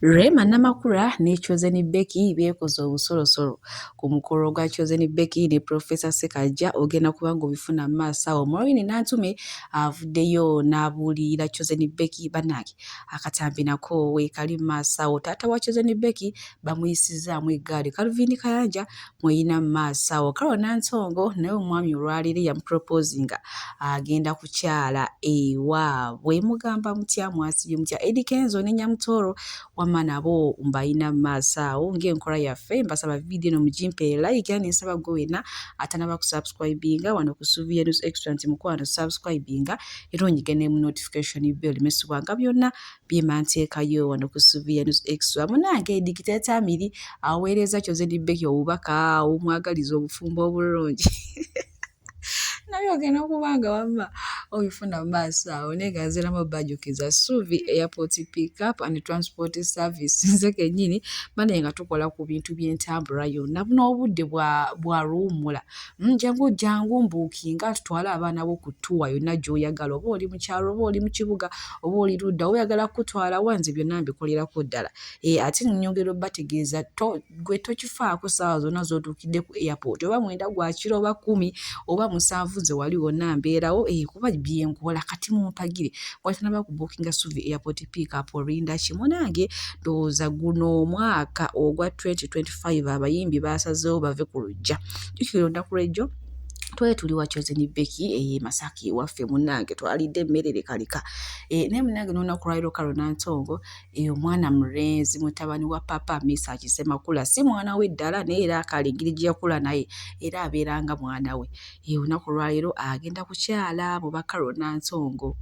Rema Namakula ne Chosen Becky beekoze obusolosolo ku mukolo gwa Chosen Becky ne Professor Ssekaggya ogenda kuba ng'obifuna mu maaso awo. Maureen Nantume avuddeyo n'abuulirira Chosen Becky bannange akatambi nako weekali mu maaso awo. Taata wa Chosen Becky bamuyisizaamu eggaali. Calvin Kayanja mweyina mu maaso awo. Carol Nansongo naye omwami olwaleero yamuproposinga agenda kukyala ewaabwe. Mugamba mutya mwasibye mutya? Eddie Kenzo ne Nyamutoro wamma nabo mbayina mu maaso awo ng'enkola yaffe. Mbasaba vidiyo eno mugimpe like era nensaba gwe wenna atanaba kusubscribinga wano ku Sylvia News Extra nti mukwano subscribinga era onyige ne mu notification bell mesubwanga byonna byema nteekayo wano ku Sylvia News Extra. Munange Dictator Amiri aweereza Chosen Becky obubaka omwagaliza obufumbo obulungi nabyo ogenda okubanga wamma obifuna mu maaso awo naye nga nziramu bajjukiza Suvi Airport Pickup and Transport Service. Nze kennyini banaye nga tukola ku bintu by'entambula yonna. Buno obudde bwa luwummula. Jangu mbuukinga tutwale abaana bo ku ttuwa yonna gy'oyagala. Oba oli mu kyalo, oba oli mu kibuga, oba oli ludda, oba oyagala kutwala wanze byonna mbikolerako ddala. Ate nnyongera obbategeeza gwe tokifaako ssaawa zonna z'otuukidde ku airport. Oba 9 gwa kiro, oba 10, oba 7 nze wali wonna mbeerawo kuba byenkola kati mumpagire watanaba ku bookinga Suvi Airport Pickup olinda kimunange ndowooza guno omwaka ogwa 2025 abayimbi basazeewo bave ku lujja. Jjukira olunaku lw'ejjo twali tuli wa Chosen Becky Masaki waffe munange twalidde emmere lekalika naye munange n'olunaku lwaleero Carol Nantongo omwana mulenzi mutabani wa papa Misa Kisemakula si mwana we ddala naye era akalingiri gye yakula naye era abeeranga mwana we. Olunaku lwaleero agenda kukyala mu ba Carol Nantongo.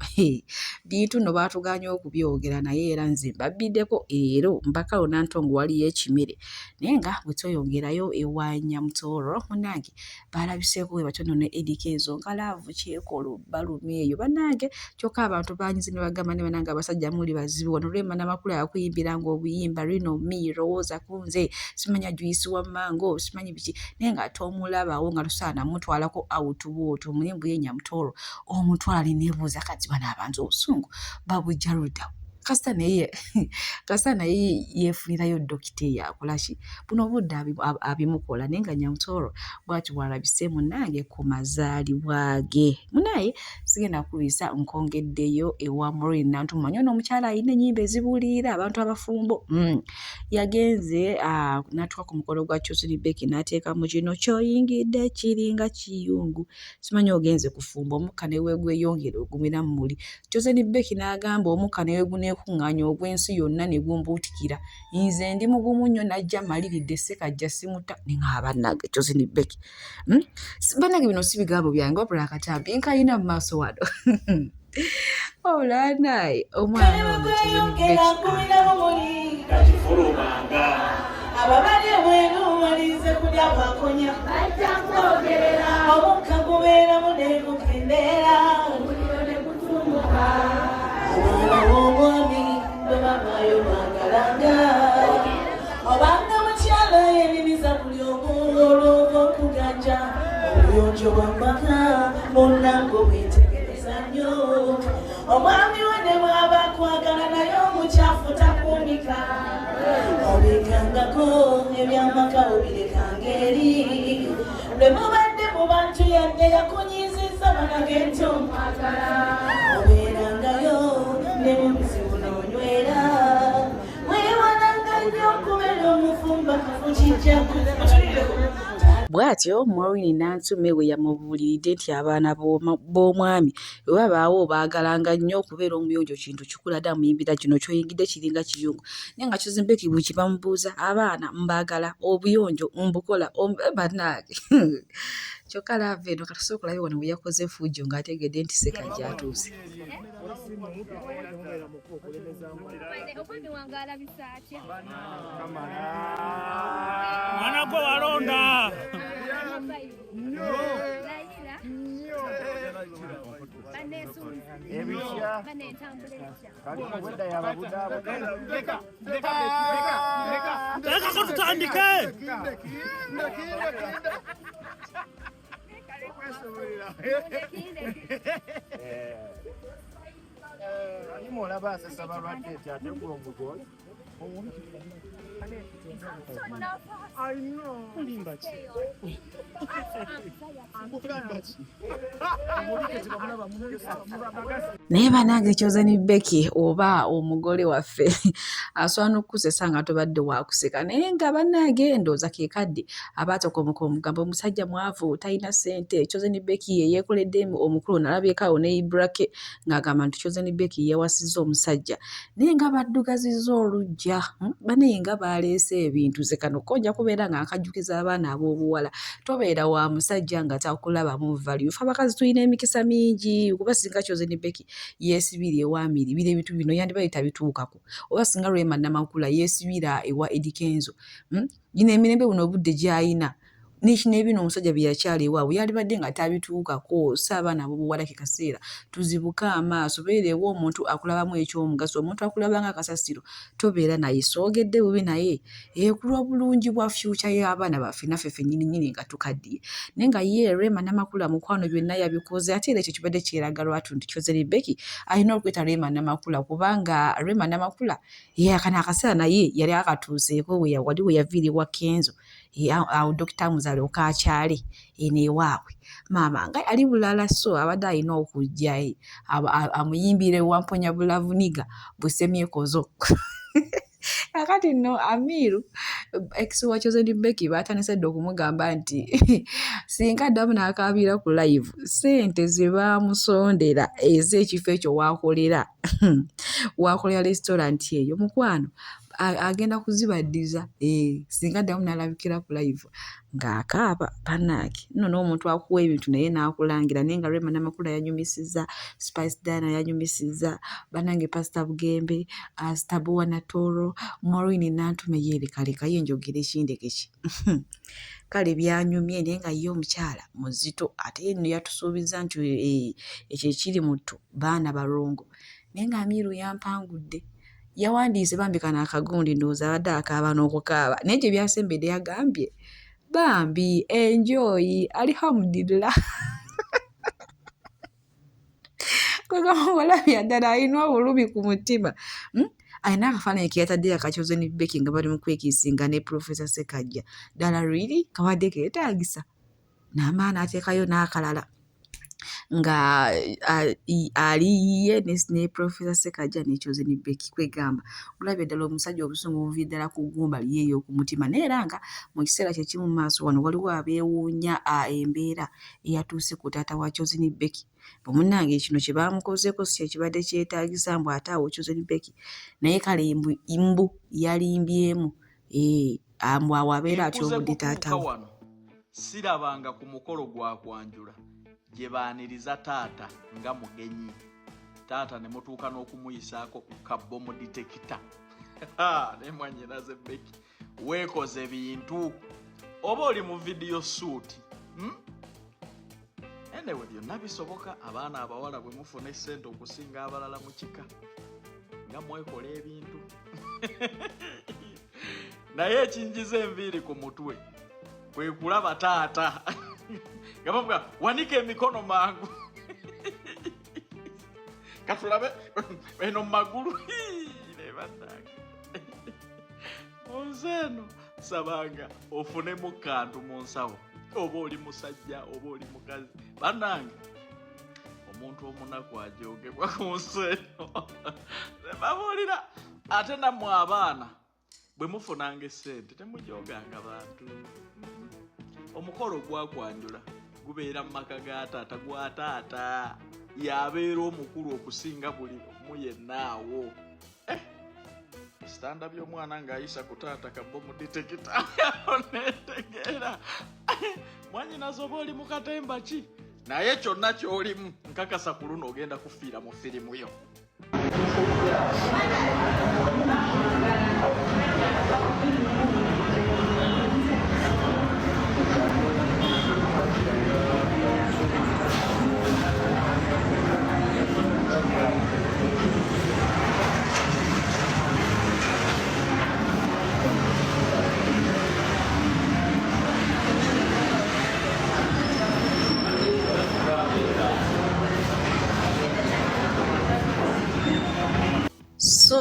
Bintu no baatuganya okubyogera naye era nze mbabbiddeko leero mu ba Carol Nantongo waliyo ekimere naye nga bwe tweyongerayo ewa Nyamutoro munange baalabiseeko we batono ne Eddie Kenzo nga laavu kyekolo balumi eyo bannange kyokka abantu banyize ne bagamba ne banange abasajja muli bazibu wano Rema Namakula yakuyimbiranga obuyimba Rino Mi Rowooza kunze simanya Juice wa Mango simanyi biki naye nga tomulabawo nga tusaana mutwalako awutuwootu munyimbu ye Nyamutoro omutwala nebuuza kati bano abantu obusungu babujja ludda kasita naye yeefunirayo dokita yakolaki buno obudde abimukola naye nga Nyamutoro bwati bwalabise munange ku mazaalibwa ge. Munaye sigenda kubisa nkongeddeyo ewa Maureen Nantume manyi ono omukyala alina ennyimba ezibuulirira abantu abafumbo. Yagenze n'atuuka ku mukolo gwa Chosen Becky n'ateeka mu kino ky'oyingidde kiringa kiyungu simanyi ogenze kufumba omukka ne weegweyongera ogumira mu muli. Chosen Becky n'agamba omukka ne weeguneekuŋŋaanya ogw'ensi yonna ne gumbuutikira nze ndi mugumu nnyo najja maliridde Ssekaggya simuta ne ng'aba bannange Chosen Becky bannange bino si bigambo byange wabula akatambi nkayina mu maaso wano wabula naye omwana ono Chosen Becky ababali ebweru balinze kulya bwakonya omukka gubeeramu ne gukendeera omuliro ne gutumbuka abaana b'omwami bwe bavaayo bwagalanga obanga mukyala yebimiza buli omu olw'ova okuganja obuyonjo bw'amaka munnango bwetegereza nnyo omwami we ne bw'aba akwagala naye omukyafu takuumika obikangako ebyamaka obirekanga eri lwe mubadde mu bantu yadde yakunyiizizza banage nti omwagala obeerangayo ne mu bizibu n'onywera weewananga nnyo okubeera omufumba kafu kijjaku bw'atyo Maureen Nantume we yamubuuliridde nti abaana b'omwami bwe babaawo baagalanga nnyo okubeera omuyonjo kintu kikula ddala muyimbira kino ky'oyingidde kiringa kiyungu naye nga Chosen Becky bwe kibamubuuza abaana mbaagala obuyonjo mbukola bannange kyokka laava eno katusooka olabe wano bwe yakoze fujjo ng'ategedde nti Ssekaggya atuuse. Mwana gwe walonda leka ko tutandike Ani mulaba asasa balwadde ate gw'omugole I know. naye banange ekyoze ni Becky oba omugole waffe asobola n'okukusesa nga tobadde wakuseka naye nga bannange ndowooza ke kadde abaatokomuka omugamba omusajja mwavu talina ssente ekyoze ni Becky ye yeekoledde omukulu n'alabyekaawo ne Ibrake ng'agamba nti ekyoze ni Becky yeewasizza omusajja naye nga baddugazizza oluggya banaye nga baleese ebintu ze kano kojja kubeera nga nkajjukiza abaana ab'obuwala tobeera wa musajja nga takulabamu value fe abakazi tulina emikisa mingi kuba singa kyoze ni Becky yeesibira ewa Miribira ebintu bino yandibayita bituukako oba singa Rema Namakula yeesibira ewa Eddy Kenzo gino emirembe buno obudde gy'ayina n'ebino omusajja bye yakyala ewaabwe yalibadde nga tabituukako saabaana ab'obuwala ke kaseera tuzibuke amaaso beerewo omuntu akulabamu ekyomugaso omuntu akulaba nga akasasiro tobeera naye soogedde bubi naye ekulwa obulungi bwa fyuca y'abaana baffe naffe ffennyini nga tukaddiye naye nga ye Rema Namakula mukwano byonna yabikoze ate era ekyo kibadde kyeraga lwatu nti kyoze ni Becky alina okweta Rema Namakula kubanga Rema Namakula yakana akaseera naye yali akatuuseeko wali we yaviiribwa Kenzo awo Dr. Muzale okakyale eneewaabwe maama nga ali bulala so abadde alina okujja amuyimbire Wamponya Bulavuniga busemyekozo kakati nno Amiru ex wa kyoze ni Becky baatandise dde okumugamba nti singa ddamu n'akaabira ku live ssente ze baamusondera ez'ekifo ekyo waakolera restaurant eyo mukwano agenda kuzibaddiza singa ddamu n'alabikira ku live ng'akaaba bannange nno n'omuntu akuwa ebintu naye n'akulangira naye nga Rema Namakula yanyumisizza Spice Diana yanyumisizza bannange Pastor Bugembe Stabuwa Natoro Maureen Nantume yeerekaleka ye njogera ekindekeki kale byanyumye naye nga ye omukyala muzito ate ye nno yatusuubiza nti ekyo ekiri muto baana balongo naye nga Amiru yampangudde yawandiise bambika n'akagundi ndowooza abadde akaaba n'okukaaba naye gye byasembedde yagambye bambi enjoy alhamdulillah kwegamba walabya ddala alina obulumi ku mutima alina akafaananyi ke yatadde akakyoze ni Becky nga bali mu kwekiisinga ne Professor Ssekaggya ddala lwiri kabadde keetaagisa n'amaana ateekayo n'akalala nga aliye ne Professor Ssekaggya n'ekyoze ni Becky kwegamba olabye ddala omusajja obusungu buviira ddala ku ggumba liyeeyo ku mutima naye era nga mu kiseera kye kimu maaso wano waliwo abeewuunya embeera eyatuuse ku taata wa kyoze ni Becky bwemunnange kino kye baamukozeeko si kyekibadde kyetaagisa mbu ate awo kyoze ni Becky naye kale mbu yalimbyemu mbu awo abeera atya obudde taatawo sirabanga ku mukolo gwa kwanjula gye baaniriza taata nga mugenyi taata ne mutuuka n'okumuyisaako kabbomu ditekita ne mwanyinaze Becky weekoze bintu oba oli mu vidiyo suuti enewe byonna bisoboka abaana abawala bwe mufuna essente okusinga abalala mu kika nga mwekola ebintu naye ekinjiza enviiri ku mutwe kwe kulaba taata nga wanika emikono mangu katulabe eno mu magulu nebannange onzeeno sabanga ofunemu kantu mu nsawo oba oli musajja oba oli mukazi bannange omuntu omunaku ajogebwa ku nsi eno babuulira ate nammwe abaana bwe mufunanga essente temujoganga bantu omukolo gwakwanjula gubeera mu maka ga taata gwa taata yabeera omukulu okusinga buli omu yennaawo sitanda by'omwana ng'ayisa ku taata kabbomu ditekita netegeera mwanyinaze oba oli mu katemba ki naye kyonna ky'olimu nkakasa ku luno ogenda kufiira mu firimu yo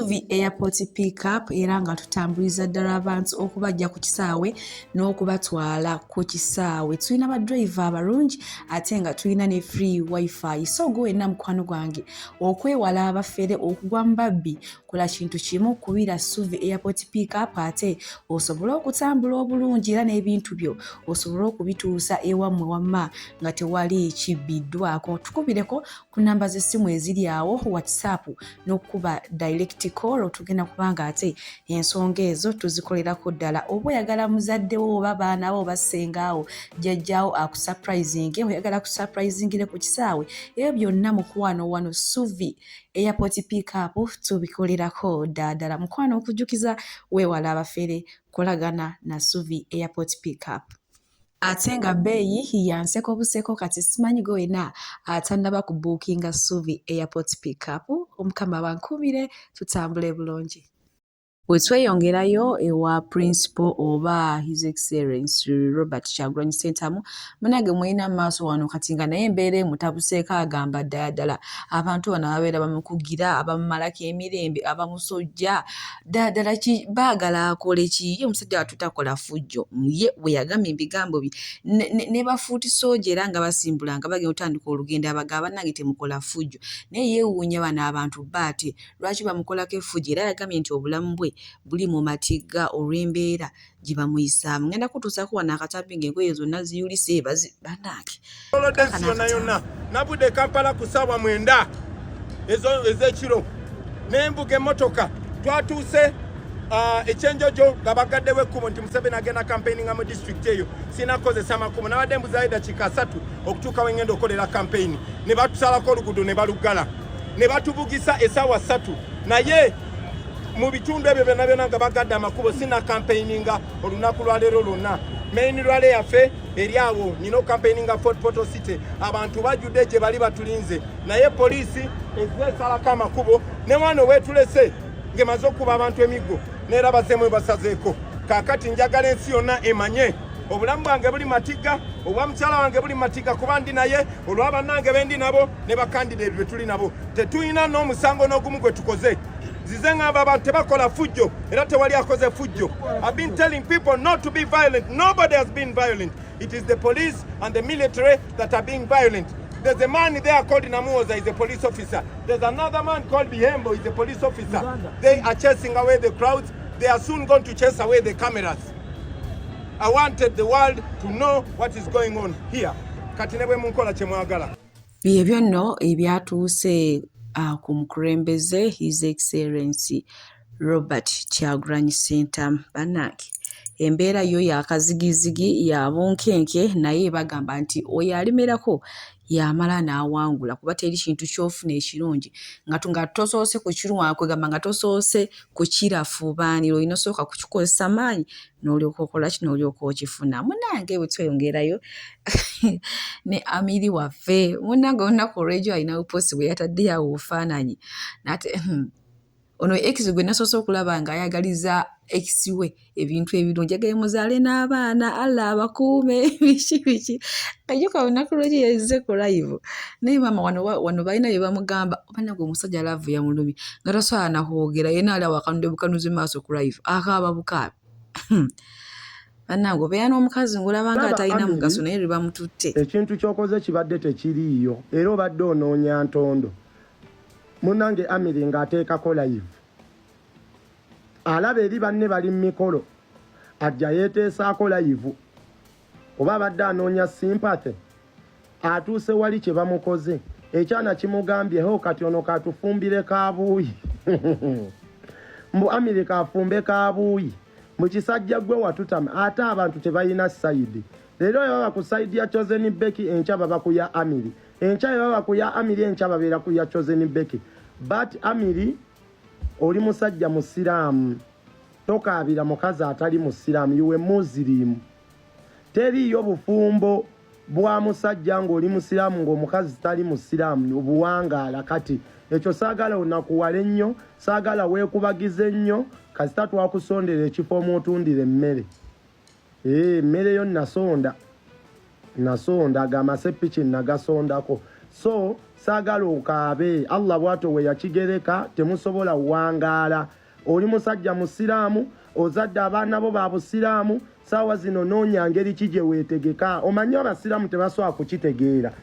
Suvi Airport Pickup era nga tutambuliza ddala abantu okubajja ku kisaawe n'okubatwala ku kisaawe. Tulina badriver abalungi ate nga tulina ne free wifi. So gwe wenna mukwano gwange okwewala abafere okugwa mu babbi, kola kintu kimu, kubira Suvi Airport Pickup ate osobole okutambula obulungi era n'ebintu byo osobole okubituusa ewammwe wamma nga tewali kibbiddwako. Tukubireko ku namba z'essimu eziri awo WhatsApp n'okuba direct call, tugenda kubanga ate ensonga ezo tuzikolerako ddala. Oba oyagala muzadde wo oba baana bo oba ssengawo jjajjaawo akusurprising, oyagala kusurprisingire ku kisaawe, ebyo byonna mukwano wano Suvi Airport Pickup tubikolerako ddala. Mukwano okujjukiza weewala abafere, kolagana na Suvi Airport Pickup. Ate nga bbeeyi yanseko buseko, kati simanyi gwe wenna atannaba kubuukinga Suvi Airport Pickup. Omukama bankubire tutambule bulungi. Bwe tweyongerayo ewa Principal oba His Excellency Robert Kyagulanyi Ssentamu, munange mwina maaso wano kati nga naye embeera emutabuseeko agamba ddala abantu bano ababeera bamukugira, abamumalako emirembe, abamusojja ddala baagala akole ki? Ye omusajja watutakola fujjo, ye bwe yagamba ebigambo bye ne bafuuti sooja era nga basimbulanga bagenda otandika olugendo abagamba bannange temukola fujjo, naye yeewuunya bano abantu baate lwaki bamukolako effujjo, era yagambye nti obulamu bwe buli mu matigga olw'embeera gye bamuyisaamu. Ngenda kutuusako wano akatambi ng'engoye zonna ziyulise bannange. Olodesi yonna nabudde Kampala ku ssaawa 9 ez'ekiro n'embuga emmotoka twatuuse ekyenjojo nga bagaddewo ekkubo nti Museveni agenda campaigninga mu district eyo. Sinakozesa makubo, nabadde mbuzayo dakiika 3 okutuuka we ngenda okolera campaign, ne batusalako oluguudo ne balugala ne batubugisa essaawa 3 naye mu bitundu ebyo byonna nga bagadde amakubo sina campaigninga olunaku lwaleero lwonna. Main rally yaffe eri awo nina campaigninga Fort Portal City, abantu bajjudde gye bali batulinze, naye poliisi ezeesalako amakubo ne wano weetulese ng'emaze okuba abantu emiggo neerabazeemu basazeeko. Kaakati njagala ensi yonna emanye obulamu bwange buli matigga, obwa mukyala wange buli matigga, kuba ndi naye olwa bannange bendi nabo ne bakandida ebyo tuli nabo. Tetulina n'omusango n'ogumu gwe tukoze. Zize ngamba abantu tebakola fujjo era tewali akoze fujjo. I've been telling people not to be violent. Nobody has been violent. It is the police and the military that are being violent. There's a man there called Namuoza, he's a police officer. There's another man called Bihembo, he's a police officer. They are chasing away the crowds. They are soon going to chase away the cameras. I wanted the world to know what is going on here. Katinebwe munkola chemwagala. Byebyo nno ebyatuuse ku mukulembeze His Excellency Robert Kyagulanyi Ssentamu. Bannange embeera yo yakazigizigi ya bunkenke, naye bagamba nti oyo alimerako yamala n'awangula, kuba teri kintu kyofuna ekirungi nga tosoose kukirwa kwegamba nga tosoose kukirafuubaanira, olina osooka kukikozesa maanyi n'olyoka okola ki, n'olyoka okifuna. Munnange bwe tweyongerayo ne Amiri waffe, munnange olunaku olw'ejo alina buposi bwe yataddeyo awo obufaananyi nate ono ex gwe nasoose okulaba ng'ayagaliza ex we ebintu ebirungi, yagaye muzaale n'abaana, Allah abakuume biki kajuka olunaku lw'ejo yazze ku live naye maama wano balina bye bamugamba, bannange omusajja laavu yamulumye nga tasobola na kwogera, yenna ali awo akanudde bukanuzi maaso ku live akaaba bukaabi. Bannange obeera n'omukazi ng'olaba nga atalina mugaso naye lwe bamututte. Ekintu ky'okoze kibadde tekiriiyo era obadde onoonya ntondo. Munnange Amiri ng'ateekako live alaba eri banne bali mu mikolo ajja yeeteesaako live, oba abadde anoonya sympathy atuuse wali kye bamukoze, ekyana kimugambyeho kati ono katufumbire kaabuuyi mbu Amiri kafumbe kaabuuyi mu kisajja gwe watutama, ate abantu tebalina sayidi. Leero baba ku sayidi ya Chosen Beki, enkya baba ku ya Amiri, enkya baba ku ya Amiri, enkya babeera ku ya Chosen Beki. But Amiri oli musajja musiraamu, tokaabira mukazi atali musiraamu, yuwe Muslim. Teriyo bufumbo bwa musajja ng'oli musiraamu ng'omukazi tali musiraamu obuwangaala. Kati ekyo saagala onakuwala ennyo, saagala weekubagize ennyo, kasita twakusondera ekifo omutundira emmere. Emmere yo nasonda aga masepiki nagasondako. so saagala okaabe. Allah bw'atyo we yakigereka temusobola wangaala. Oli musajja musiraamu ozadde abaana bo ba busiraamu saawa zino noonya ngeri ki gye weetegeka. Omanyi abasiraamu tebasobola kukitegeera.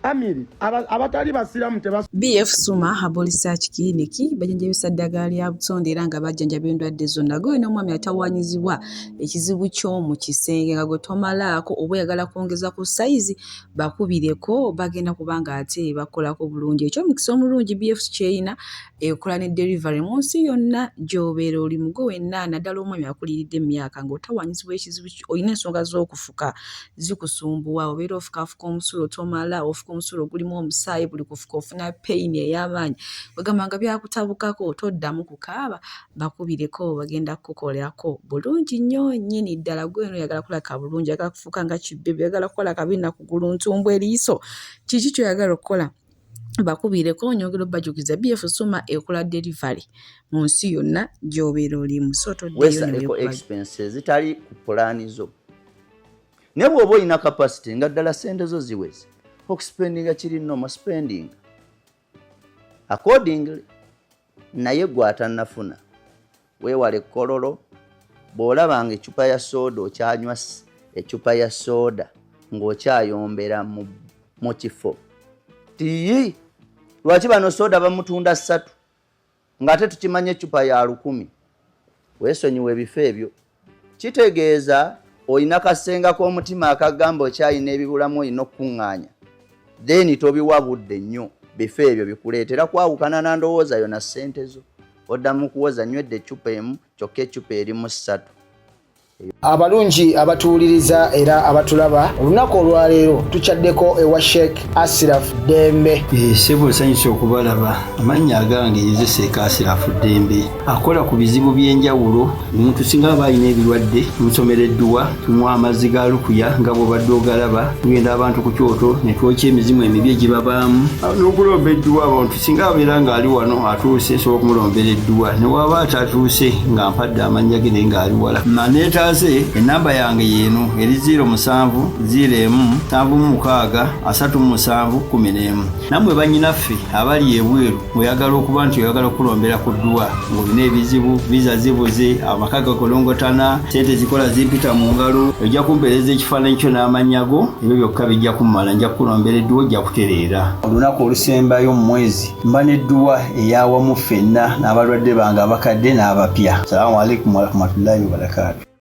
Amiri abatali basiraamu tebasobola. BF Suma Herbal Research Clinic bajjanjabisa ddagala lya butonde era nga bajjanjaba endwadde zonna. Gwe n'omwami atawaanyizibwa ekizibu ky'omu kisenge nga gwe tomalaako oba oyagala kwongeza ku sayizi bakubireko bagenda kubanga ate bakolako bulungi. Ekyomukisa omulungi BF kyeyina ekola ne delivery mu nsi yonna gy'obeera oli mugo wenna naddala omwami akuliridde emyaka ng'otawaanyizibwa ekizibu olina ensonga z'okufuka zikusumbuwa obeera ofukafuka omusulo tomala ofuka omusulo gulimu omusaayi buli kufuka ofuna pain ey'amaanyi wegamba nga byakutabukako toddamu kukaaba bakubireko bagenda kukolerako bulungi nnyo nnyini ddala gweno oyagala kulaka bulungi oyagala kufuuka nga kibbebe oyagala kukola kabi na kugulu ntumbu eriiso kiki kyoyagala okukola bakubireko nyongera obbajukiza BF Suma ekola delivery mu nsi yonna gy'obeera olimu so weesaleko expenses zitali ku pulaani zo ne bw'oba olina capacity nga ddala sente zo ziweze okuspendinga kiri noma spending accordingly naye gw'atannafuna weewale kololo bw'olabanga ecupa ya soda okyanywa ecupa ya soda ng'okyayombera mu kifo tiyi lwaki bano soda bamutunda 3 ng'ate tukimanya ecupa ya 1,000 weesonyiwa ebifo ebyo kitegeeza olina kasenga k'omutima akagamba okyayina ebibulamu olina okukuŋŋaanya then tobiwabudde nnyo bifo ebyo bikuleetera kwawukana na ndowooza yo na ssente zo oddamu kuwoza nywedde ecupa emu kyokka ecupa erimu 3. Abalungi abatuwuliriza era abatulaba olunaku olwaleero tukyaddeko ewa Sheikh Ashraf Dembe. Sebo nsanyusa okubalaba amannya agange Seeka Ashraf Dembe akola ku bizibu by'enjawulo omuntu singa aba alina ebirwadde musomereddwa tunywa amazzi ga lukuya nga bw'obadde ogalaba tugenda abantu ku kyoto ne twokya emizimu emibi egibabaamu n'okulomba edduwa abantu singa abeera ng'ali wano atuuse sobola okumulombeera edduwa ne waba atatuuse nga mpadde amannya ge naye ng'ali wala maneetaase enamba yange yeeno eri 0707763711 nammwe bannyinaffe abali ebweru oyagala okuba nti oyagala okulombera ku dduwa ng'olina ebizibu viza zibuze amaka gakolongotana sente zikola zimpita mu ngalo ojja kumpeereza ekifaananyi kyo n'amannya go ebyo byokka bijja kummala nja kukulombera edduwa ojja kutereera olunaku olusembayo mu mwezi mba n'edduwa eyawamu ffenna n'abalwadde bange abakadde n'abapya. Salaamu alaikum warahmatullahi wabarakatuh.